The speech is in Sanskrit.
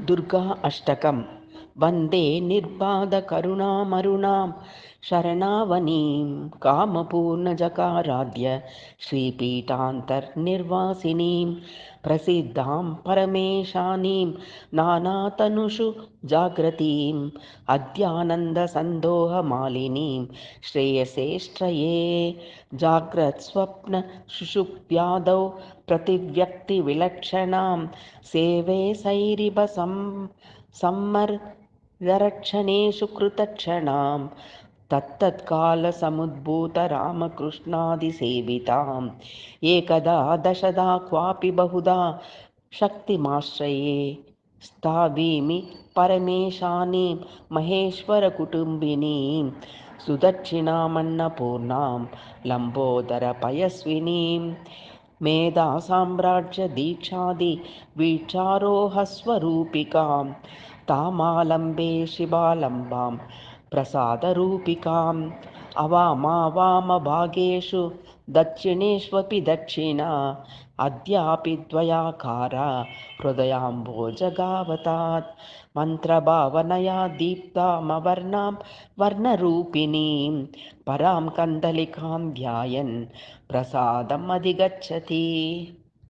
दुर्गा अष्टकं वन्दे निर्बाधकरुणामरुणां शरणावनीं कामपूर्णजकाराध्य श्रीपीठान्तर्निर्वासिनीं प्रसिद्धां परमेशानीं नानातनुषु जाग्रतीम् अद्यानन्दसन्दोहमालिनीं श्रेयसे श्रये जाग्रत्स्वप्नसुषुप्त्यादौ प्रतिव्यक्तिविलक्षणां सेवे सैरिभ सम्मर्दरक्षणेषु कृतक्षणां तत्तत्कालसमुद्भूतरामकृष्णादिसेविताम् एकदा दशदा क्वापि बहुधा शक्तिमाश्रये स्थावीमि परमेशानीं महेश्वरकुटुम्बिनीं सुदक्षिणामन्नपूर्णां लम्बोदरपयस्विनीं मेधासाम्राज्यदीक्षादिवीक्षारोहस्वरूपिकां तामालम्बे शिवालम्बां प्रसादरूपिकाम् अवामावामभागेषु दक्षिणेष्वपि दक्षिणा अद्यापि द्वयाकारा हृदयाम्भोजगावतात् मन्त्रभावनया दीप्तामवर्णां वर्णरूपिणीं परां कन्दलिकां ध्यायन् प्रसादम् अधिगच्छति।